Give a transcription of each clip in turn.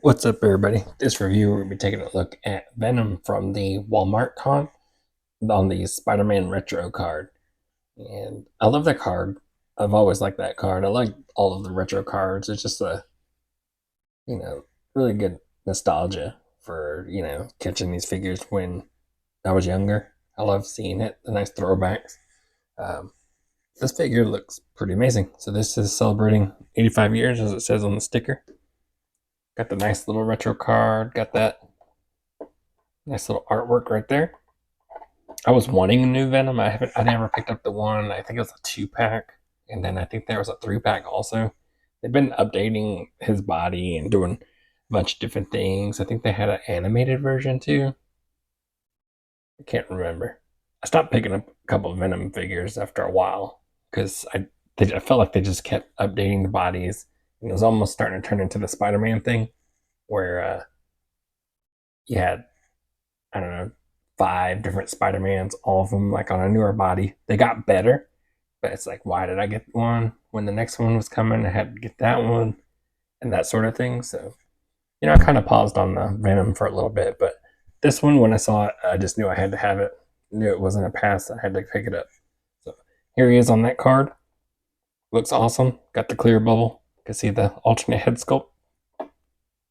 What's up, everybody? This review, we're going to be taking a look at Venom from the Walmart con on the Spider-Man Retro card. And I love that card. I've always liked that card. I like all of the retro cards. It's just really good nostalgia for, catching these figures when I was younger. I love seeing it, the nice throwbacks. Um, this figure looks pretty amazing. So this is celebrating 85 years, as it says on the sticker. Got the nice little retro card. Got that nice little artwork right there. I was wanting a new Venom. I never picked up the one. I think it was a 2 pack, and then I think there was a 3 pack also. They've been updating his body and doing a bunch of different things. I think they had an animated version too. I can't remember. I stopped picking up a couple of Venom figures after a while because I felt like they just kept updating the bodies, and it was almost starting to turn into the Spider-Man thing, where you had, I don't know, 5 different Spider-Mans, all of them like on a newer body. They got better, but it's like, why did I get one when the next one was coming? I had to get that one and that sort of thing. So, I kind of paused on the Venom for a little bit, but this one, when I saw it, I just knew I had to have it. Knew it wasn't a pass. I had to pick it up. So here he is on that card. Looks awesome. Got the clear bubble. You can see the alternate head sculpt.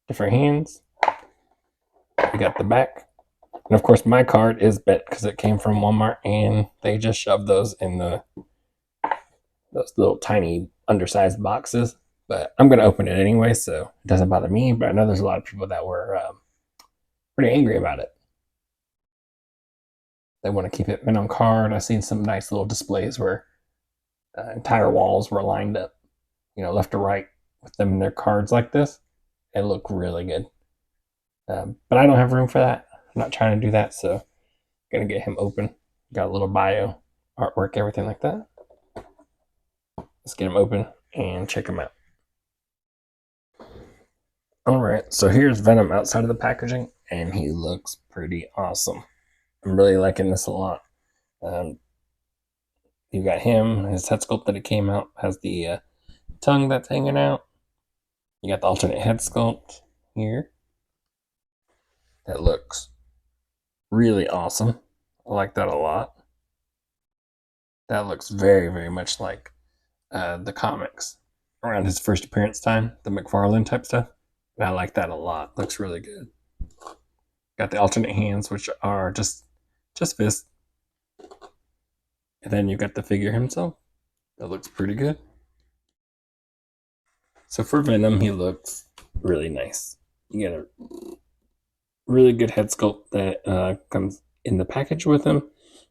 Different hands. We got the back. And of course, my card is bent because it came from Walmart, and they just shoved those in those little tiny undersized boxes. But I'm gonna open it anyway, so it doesn't bother me. But I know there's a lot of people that were pretty angry about it. They want to keep it Venom card. I've seen some nice little displays where entire walls were lined up, left to right, with them in their cards like this. It looked really good. But I don't have room for that. I'm not trying to do that, so I'm gonna get him open. Got a little bio, artwork, everything like that. Let's get him open and check him out. All right, so here's Venom outside of the packaging, and he looks pretty awesome. I'm really liking this a lot. Um, you got him, his head sculpt that it came out has the tongue that's hanging out. You got the alternate head sculpt here. That looks really awesome. I like that a lot. That looks very, very much like the comics around his first appearance time, the McFarlane type stuff. And I like that a lot. Looks really good. Got the alternate hands, which are just fists, and then you got the figure himself. That looks pretty good. So for Venom, he looks really nice. You get a really good head sculpt that comes in the package with him.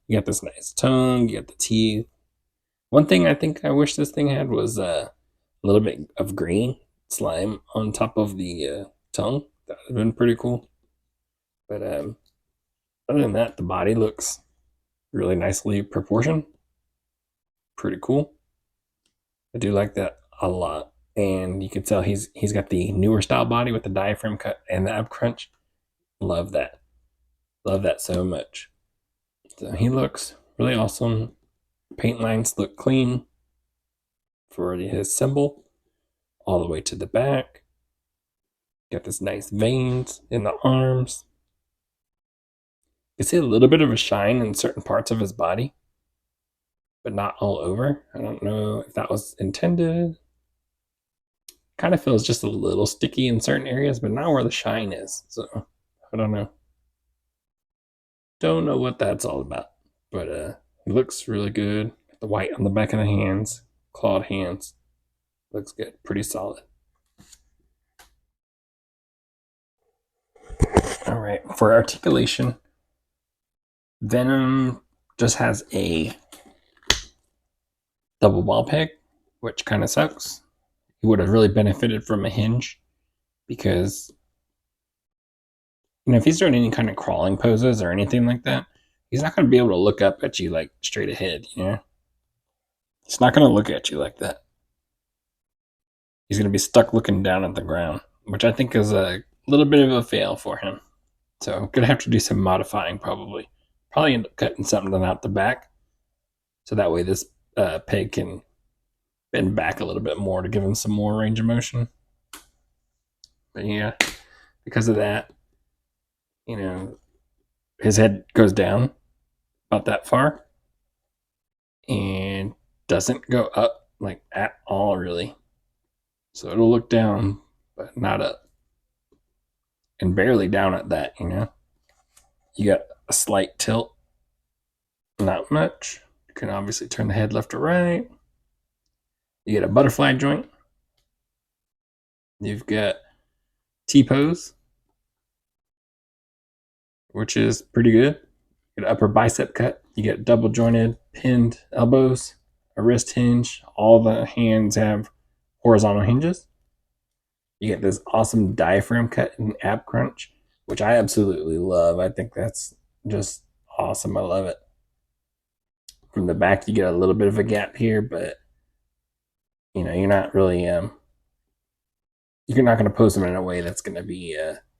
You got this nice tongue. You got the teeth. One thing I think I wish this thing had was a little bit of green slime on top of the tongue. That would have been pretty cool. But other than that, the body looks really nicely proportioned. Pretty cool. I do like that a lot. And you can tell he's got the newer style body with the diaphragm cut and the ab crunch. Love that. Love that so much. So he looks really awesome. Paint lines look clean for his symbol all the way to the back. Got this nice veins in the arms. You see a little bit of a shine in certain parts of his body, but not all over. I don't know if that was intended. Kind of feels just a little sticky in certain areas, but not where the shine is. So I don't know. Don't know what that's all about. But it looks really good. The white on the back of the hands, clawed hands. Looks good. Pretty solid. All right. For articulation, Venom just has a double ball peg, which kind of sucks. He would have really benefited from a hinge because, if he's doing any kind of crawling poses or anything like that, he's not going to be able to look up at you like straight ahead. He's not going to look at you like that. He's going to be stuck looking down at the ground, which I think is a little bit of a fail for him. So I'm going to have to do some modifying probably. Probably end up cutting something out the back. So that way this peg can bend back a little bit more to give him some more range of motion. But yeah, because of that, you know, his head goes down about that far and doesn't go up like at all, really. So it'll look down, but not up. And barely down at that, you know. You got a slight tilt, not much. You can obviously turn the head left or right. You get a butterfly joint. You've got T-pose, which is pretty good. You get an upper bicep cut. You get double jointed, pinned elbows, a wrist hinge. All the hands have horizontal hinges. You get this awesome diaphragm cut and ab crunch, which I absolutely love. I think that's just awesome. I love it. From the back, you get a little bit of a gap here, but you know, you're not really you're not going to pose them in a way that's going to be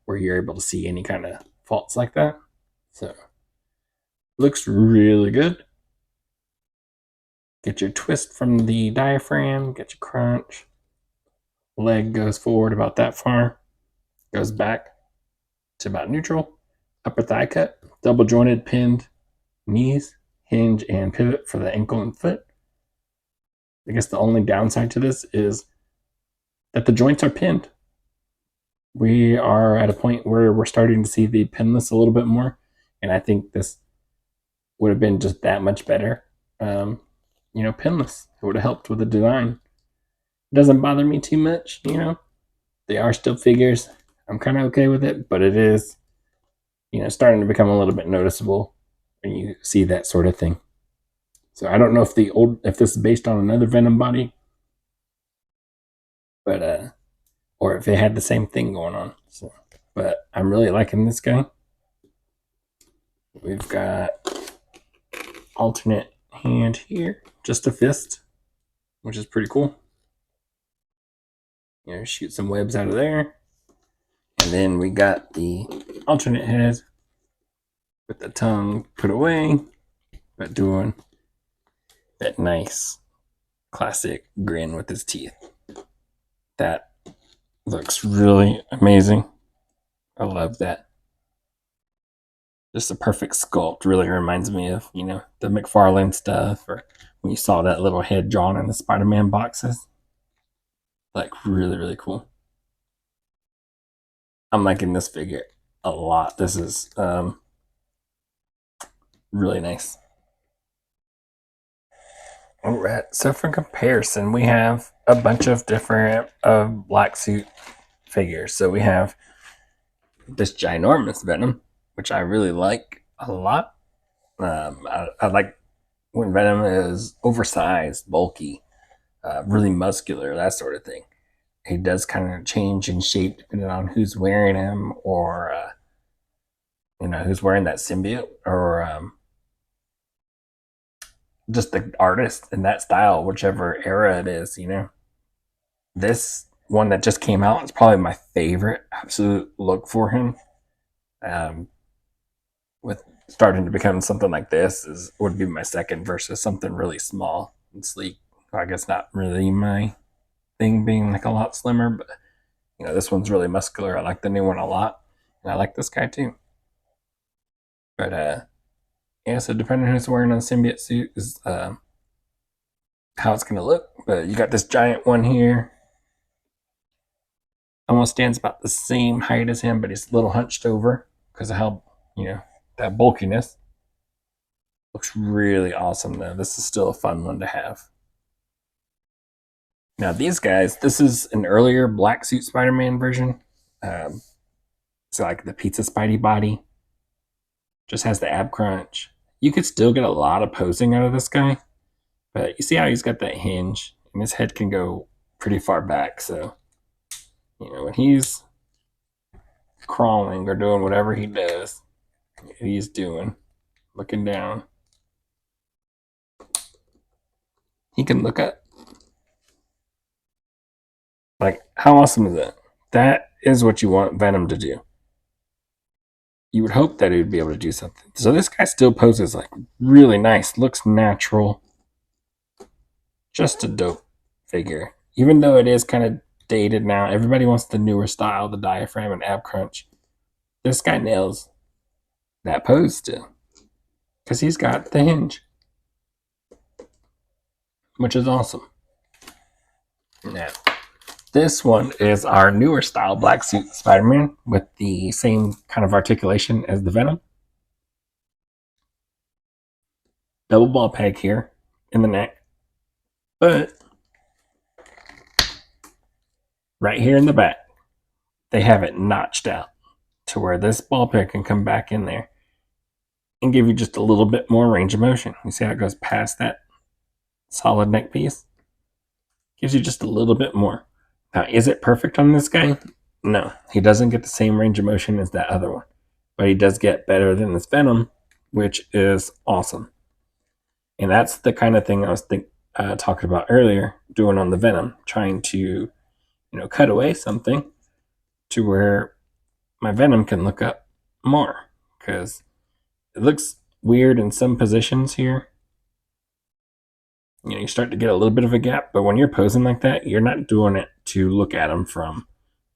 where you're able to see any kind of faults like that. So looks really good. Get your twist from the diaphragm, get your crunch. Leg goes forward about that far, goes back to about neutral. Upper thigh cut, double jointed, pinned knees, hinge and pivot for the ankle and foot. I guess the only downside to this is that the joints are pinned. We are at a point where we're starting to see the pinless a little bit more, and I think this would have been just that much better. Pinless. It would have helped with the design. It doesn't bother me too much, you know. They are still figures. I'm kind of okay with it, but it is, starting to become a little bit noticeable when you see that sort of thing. So I don't know if this is based on another Venom body, but or if it had the same thing going on. So, but I'm really liking this guy. We've got alternate hand here, just a fist, which is pretty cool. Shoot some webs out of there. And then we got the alternate head with the tongue put away, but doing that nice classic grin with his teeth. That looks really amazing. I love that. Just a perfect sculpt. Really reminds me of, the McFarlane stuff, or when you saw that little head drawn in the Spider-Man boxes. Like, really, really cool. I'm liking this figure a lot. This is really nice. All right. So for comparison, we have a bunch of different black suit figures. So we have this ginormous Venom, which I really like a lot. I like when Venom is oversized, bulky, really muscular, that sort of thing. He does kind of change in shape depending on who's wearing him, or who's wearing that symbiote, or just the artist in that style, whichever era it is. This one that just came out is probably my favorite absolute look for him. With starting to become something like this would be my second, versus something really small and sleek. I guess not really my thing, being like a lot slimmer, but this one's really muscular. I like the new one a lot, and I like this guy too. But so depending on who's wearing a symbiote suit is how it's gonna look. But you got this giant one here. Almost stands about the same height as him, but he's a little hunched over because of how that bulkiness. Looks really awesome though. This is still a fun one to have. Now these guys, this is an earlier black suit Spider-Man version. So like the pizza Spidey body. Just has the ab crunch. You could still get a lot of posing out of this guy. But you see how he's got that hinge, and his head can go pretty far back. So, when he's crawling or doing whatever he does, he's doing, looking down, he can look up. Like, how awesome is that? That is what you want Venom to do. You would hope that he would be able to do something. So this guy still poses like really nice, looks natural. Just a dope figure. Even though it is kind of dated now. Everybody wants the newer style, the diaphragm and ab crunch. This guy nails that pose still because he's got the hinge, which is awesome. Now, this one is our newer style black suit Spider-Man with the same kind of articulation as the Venom. Double ball peg here in the neck, but right here in the back, they have it notched out to where this ball peg can come back in there and give you just a little bit more range of motion. You see how it goes past that solid neck piece? Gives you just a little bit more. Now, is it perfect on this guy? No, he doesn't get the same range of motion as that other one, but he does get better than this Venom, which is awesome. And that's the kind of thing I was talking about earlier, doing on the Venom, trying to, cut away something to where my Venom can look up more, because it looks weird in some positions here. You start to get a little bit of a gap, but when you're posing like that, you're not doing it to look at them from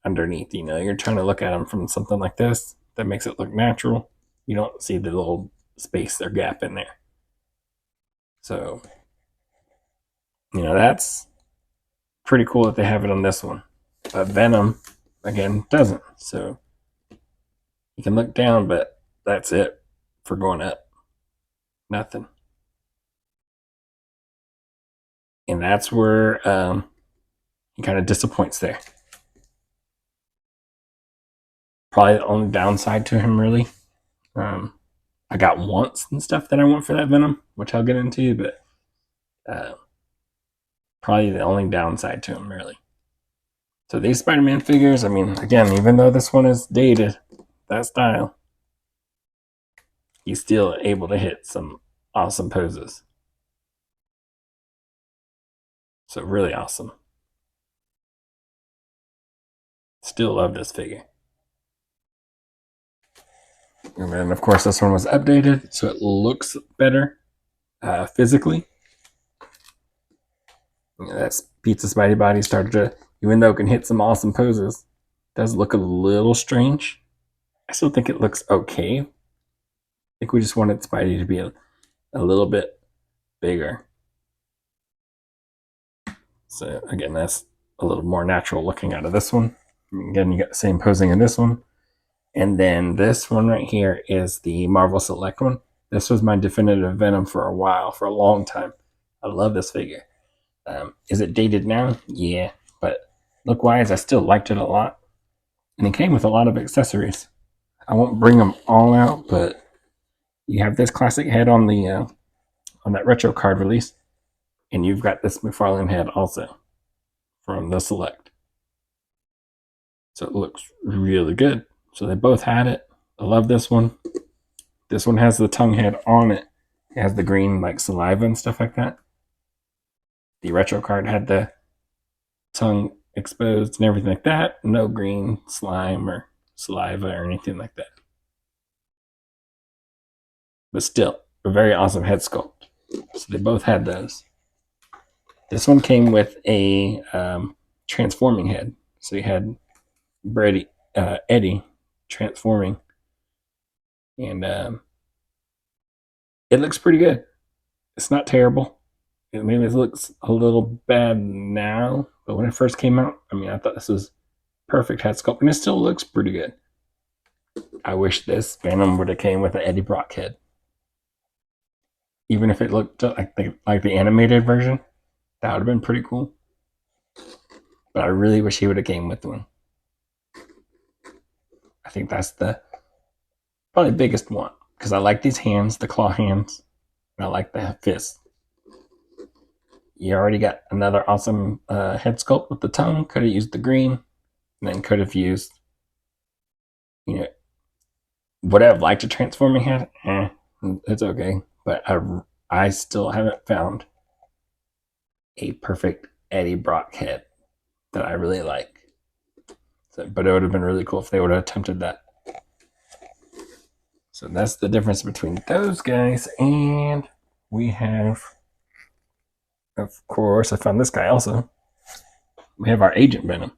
underneath. You're trying to look at them from something like this that makes it look natural. You don't see the little space or gap in there. So, that's pretty cool that they have it on this one. But Venom, again, doesn't. So you can look down, but that's it for going up. Nothing. And that's where he kind of disappoints there. Probably the only downside to him, really. I got wants and stuff that I want for that Venom, which I'll get into, but probably the only downside to him, really. So these Spider-Man figures, again, even though this one is dated, that style, he's still able to hit some awesome poses. So really awesome. Still love this figure. And then, of course, this one was updated, so it looks better physically. That's Pizza Spidey body started to, even though it can hit some awesome poses, does look a little strange. I still think it looks okay. I think we just wanted Spidey to be a little bit bigger. So again, that's a little more natural looking out of this one. Again, you got the same posing in this one. And then this one right here is the Marvel Select one. This was my definitive Venom for a while, for a long time. I love this figure. Is it dated now? Yeah, but look-wise, I still liked it a lot. And it came with a lot of accessories. I won't bring them all out, but you have this classic head on the on that retro card release, and you've got this McFarlane head also from the Select. So it looks really good. So they both had it. I love this one. This one has the tongue head on it. It has the green like saliva and stuff like that. The retro card had the tongue exposed and everything like that. No green slime or saliva or anything like that. But still, a very awesome head sculpt. So they both had those. This one came with a transforming head. So you had Eddie transforming. And it looks pretty good. It's not terrible. Maybe it looks a little bad now, but when it first came out, I thought this was perfect head sculpt, and it still looks pretty good. I wish this Venom would have came with an Eddie Brock head. Even if it looked like the animated version, that would have been pretty cool. But I really wish he would have came with one. I think that's the probably the biggest one, because I like these hands, the claw hands, and I like the fist. You already got another awesome head sculpt with the tongue. Could have used the green, and then could have used, would I have liked a transforming head? It's okay. But I still haven't found a perfect Eddie Brock head that I really like. So, but it would have been really cool if they would have attempted that. So that's the difference between those guys. And we have, of course, I found this guy also. We have our Agent Venom.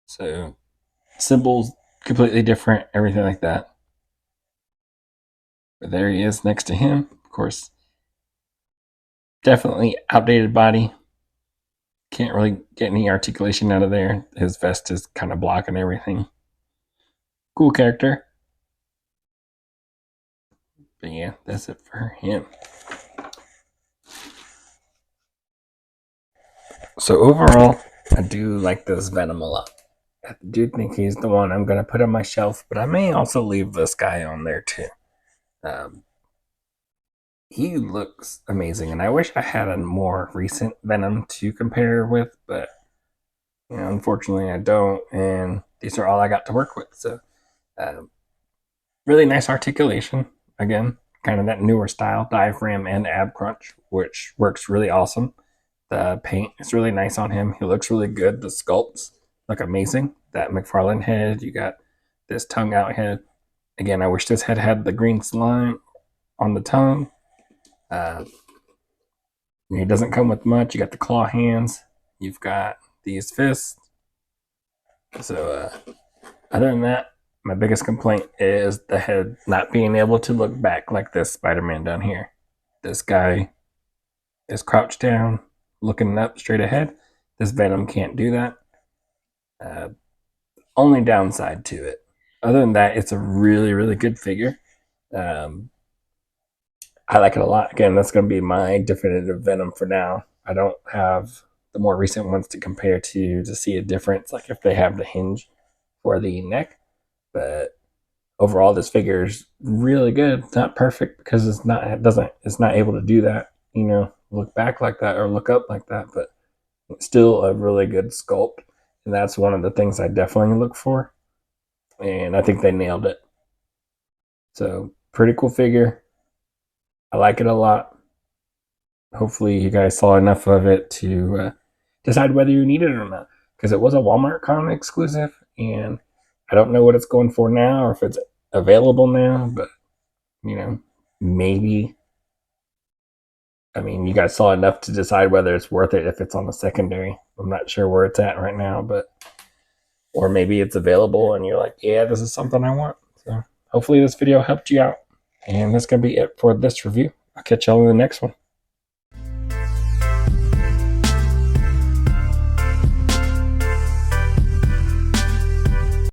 So symbols completely different, everything like that. But there he is next to him. Of course, definitely outdated body. Can't really get any articulation out of there. His vest is kind of blocking everything. Cool character. But yeah, that's it for him. So overall, I do like this Venom a lot. I do think he's the one I'm going to put on my shelf, but I may also leave this guy on there too. Um, he looks amazing, and I wish I had a more recent Venom to compare with, but unfortunately, I don't. And these are all I got to work with. So, um, really nice articulation. Again, kind of that newer style, diaphragm and ab crunch, which works really awesome. The paint is really nice on him. He looks really good. The sculpts look amazing. That McFarlane head, you got this tongue out head. Again, I wish this head had the green slime on the tongue. Uh, he doesn't come with much. You got the claw hands. You've got these fists. So, other than that, my biggest complaint is the head not being able to look back like this Spider-Man down here. This guy is crouched down, looking up straight ahead. This Venom can't do that. Uh, Only downside to it. Other than that, it's a really, really good figure. Um, I like it a lot. Again, that's going to be my definitive Venom for now. I don't have the more recent ones to compare to see a difference, like if they have the hinge for the neck. But overall, this figure is really good. It's not perfect because it's not able to do that. Look back like that or look up like that, but it's still a really good sculpt, and that's one of the things I definitely look for. And I think they nailed it. So pretty cool figure. I like it a lot. Hopefully, you guys saw enough of it to decide whether you need it or not, because it was a Walmart Con exclusive, and I don't know what it's going for now or if it's available now, but maybe. I mean, you guys saw enough to decide whether it's worth it if it's on the secondary. I'm not sure where it's at right now, but or maybe it's available and you're like, yeah, this is something I want. So hopefully this video helped you out. And that's going to be it for this review. I'll catch y'all in the next one.